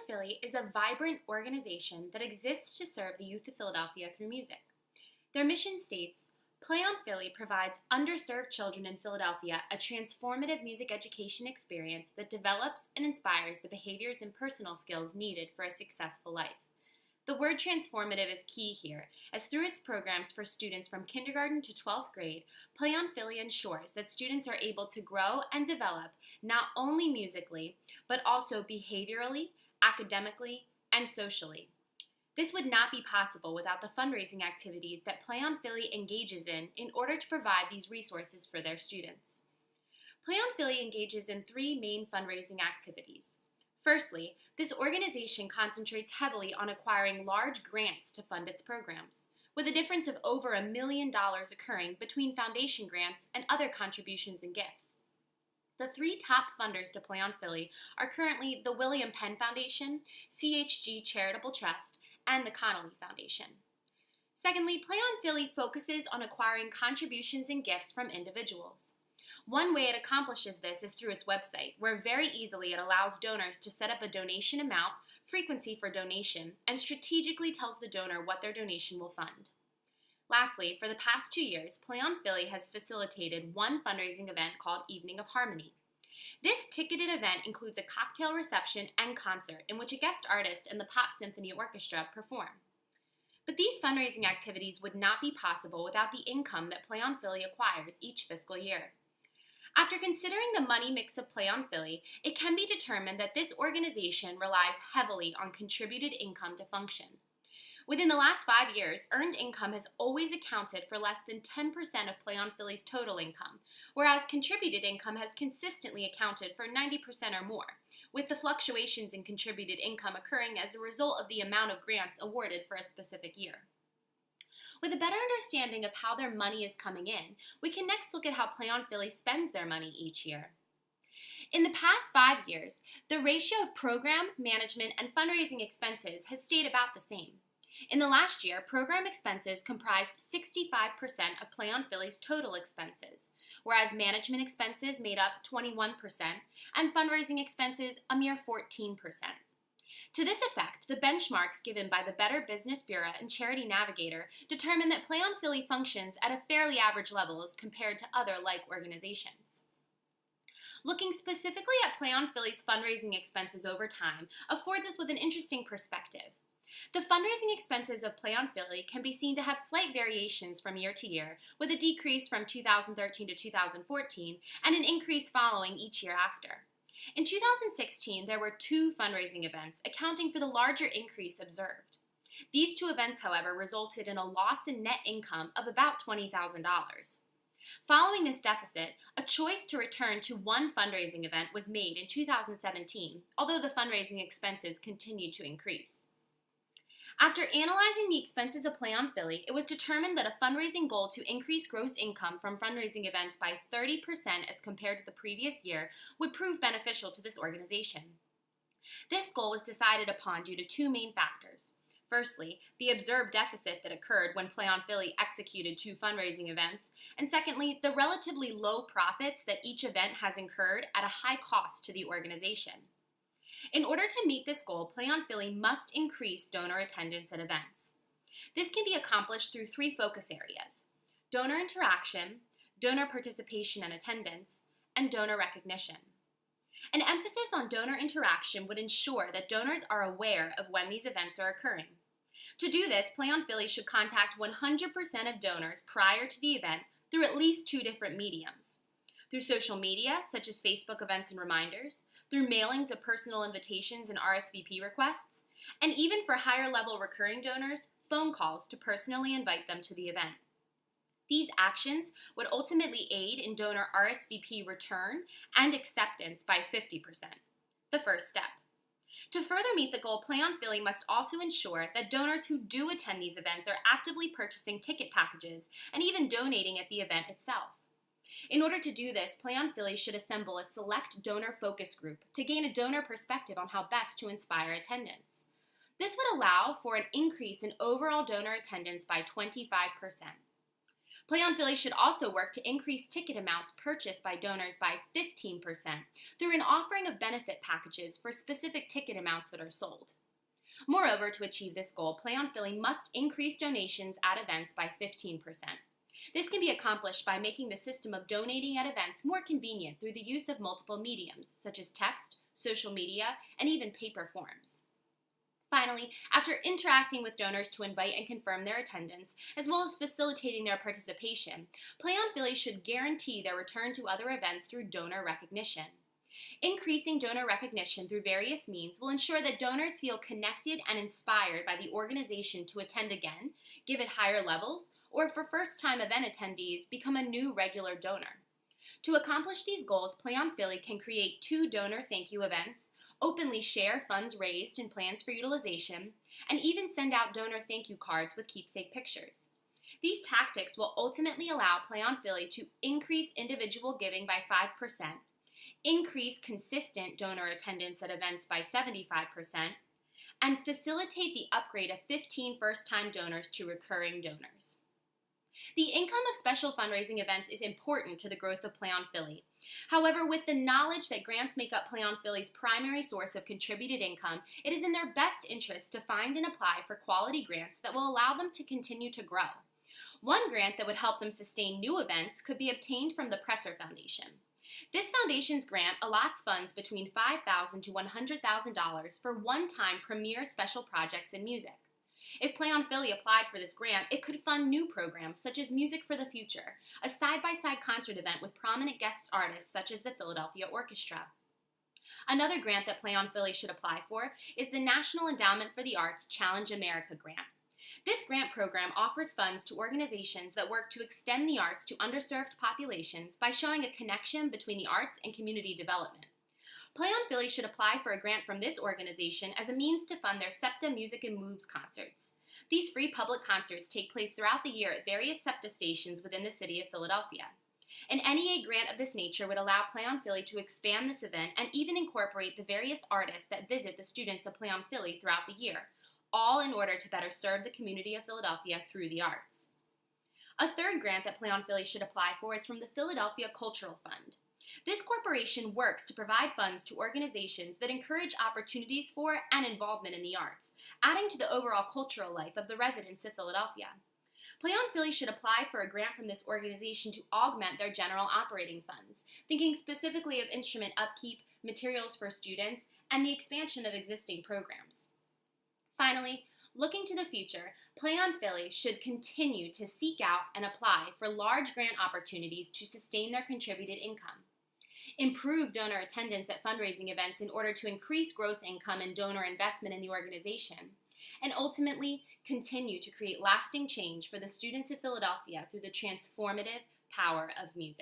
Philly is a vibrant organization that exists to serve the youth of Philadelphia through music. Their mission states, Play on Philly provides underserved children in Philadelphia a transformative music education experience that develops and inspires the behaviors and personal skills needed for a successful life. The word transformative is key here, as through its programs for students from kindergarten to 12th grade, Play on Philly ensures that students are able to grow and develop not only musically, but also behaviorally, academically, and socially. This would not be possible without the fundraising activities that Play on Philly engages in order to provide these resources for their students. Play on Philly engages in three main fundraising activities. Firstly, this organization concentrates heavily on acquiring large grants to fund its programs, with a difference of over $1 million occurring between foundation grants and other contributions and gifts. The three top funders to Play on Philly are currently the William Penn Foundation, CHG Charitable Trust, and the Connolly Foundation. Secondly, Play on Philly focuses on acquiring contributions and gifts from individuals. One way it accomplishes this is through its website, where very easily it allows donors to set up a donation amount, frequency for donation, and strategically tells the donor what their donation will fund. Lastly, for the past 2 years, Play on Philly has facilitated one fundraising event called Evening of Harmony. This ticketed event includes a cocktail reception and concert in which a guest artist and the Pop Symphony Orchestra perform. But these fundraising activities would not be possible without the income that Play on Philly acquires each fiscal year. After considering the money mix of Play on Philly, it can be determined that this organization relies heavily on contributed income to function. Within the last 5 years, earned income has always accounted for less than 10% of Play on Philly's total income, whereas contributed income has consistently accounted for 90% or more, with the fluctuations in contributed income occurring as a result of the amount of grants awarded for a specific year. With a better understanding of how their money is coming in, we can next look at how Play on Philly spends their money each year. In the past 5 years, the ratio of program, management, and fundraising expenses has stayed about the same. In the last year, program expenses comprised 65% of Play on Philly's total expenses, whereas management expenses made up 21% and fundraising expenses a mere 14%. To this effect, the benchmarks given by the Better Business Bureau and Charity Navigator determine that Play on Philly functions at a fairly average level as compared to other like organizations. Looking specifically at Play on Philly's fundraising expenses over time affords us with an interesting perspective. The fundraising expenses of Play on Philly can be seen to have slight variations from year to year, with a decrease from 2013 to 2014 and an increase following each year after. In 2016, there were 2 fundraising events, accounting for the larger increase observed. These 2 events, however, resulted in a loss in net income of about $20,000. Following this deficit, a choice to return to one fundraising event was made in 2017, although the fundraising expenses continued to increase. After analyzing the expenses of Play on Philly, it was determined that a fundraising goal to increase gross income from fundraising events by 30% as compared to the previous year would prove beneficial to this organization. This goal was decided upon due to 2 main factors. Firstly, the observed deficit that occurred when Play on Philly executed 2 fundraising events, and secondly, the relatively low profits that each event has incurred at a high cost to the organization. In order to meet this goal, Play on Philly must increase donor attendance at events. This can be accomplished through 3 focus areas: donor interaction, donor participation and attendance, and donor recognition. An emphasis on donor interaction would ensure that donors are aware of when these events are occurring. To do this, Play on Philly should contact 100% of donors prior to the event through at least 2 different mediums: through social media, such as Facebook events and reminders, through mailings of personal invitations and RSVP requests, and even for higher-level recurring donors, phone calls to personally invite them to the event. These actions would ultimately aid in donor RSVP return and acceptance by 50%, the first step. To further meet the goal, Play on Philly must also ensure that donors who do attend these events are actively purchasing ticket packages and even donating at the event itself. In order to do this, Play on Philly should assemble a select donor focus group to gain a donor perspective on how best to inspire attendance. This would allow for an increase in overall donor attendance by 25%. Play on Philly should also work to increase ticket amounts purchased by donors by 15% through an offering of benefit packages for specific ticket amounts that are sold. Moreover, to achieve this goal, Play on Philly must increase donations at events by 15%. This can be accomplished by making the system of donating at events more convenient through the use of multiple mediums, such as text, social media, and even paper forms. Finally, after interacting with donors to invite and confirm their attendance, as well as facilitating their participation, Play on Philly should guarantee their return to other events through donor recognition. Increasing donor recognition through various means will ensure that donors feel connected and inspired by the organization to attend again, give it higher levels, or for first-time event attendees, become a new regular donor. To accomplish these goals, Play on Philly can create 2 donor thank you events, openly share funds raised and plans for utilization, and even send out donor thank you cards with keepsake pictures. These tactics will ultimately allow Play on Philly to increase individual giving by 5%, increase consistent donor attendance at events by 75%, and facilitate the upgrade of 15 first-time donors to recurring donors. The income of special fundraising events is important to the growth of Play on Philly. However, with the knowledge that grants make up Play on Philly's primary source of contributed income, it is in their best interest to find and apply for quality grants that will allow them to continue to grow. One grant that would help them sustain new events could be obtained from the Presser Foundation. This foundation's grant allots funds between $5,000 to $100,000 for one-time premier special projects in music. If Play on Philly applied for this grant, it could fund new programs such as Music for the Future, a side-by-side concert event with prominent guest artists such as the Philadelphia Orchestra. Another grant that Play on Philly should apply for is the National Endowment for the Arts Challenge America grant. This grant program offers funds to organizations that work to extend the arts to underserved populations by showing a connection between the arts and community development. Play on Philly should apply for a grant from this organization as a means to fund their SEPTA Music and Moves concerts. These free public concerts take place throughout the year at various SEPTA stations within the city of Philadelphia. An NEA grant of this nature would allow Play on Philly to expand this event and even incorporate the various artists that visit the students of Play on Philly throughout the year, all in order to better serve the community of Philadelphia through the arts. A third grant that Play on Philly should apply for is from the Philadelphia Cultural Fund. This corporation works to provide funds to organizations that encourage opportunities for and involvement in the arts, adding to the overall cultural life of the residents of Philadelphia. Play on Philly should apply for a grant from this organization to augment their general operating funds, thinking specifically of instrument upkeep, materials for students, and the expansion of existing programs. Finally, looking to the future, Play on Philly should continue to seek out and apply for large grant opportunities to sustain their contributed income, improve donor attendance at fundraising events in order to increase gross income and donor investment in the organization, and ultimately continue to create lasting change for the students of Philadelphia through the transformative power of music.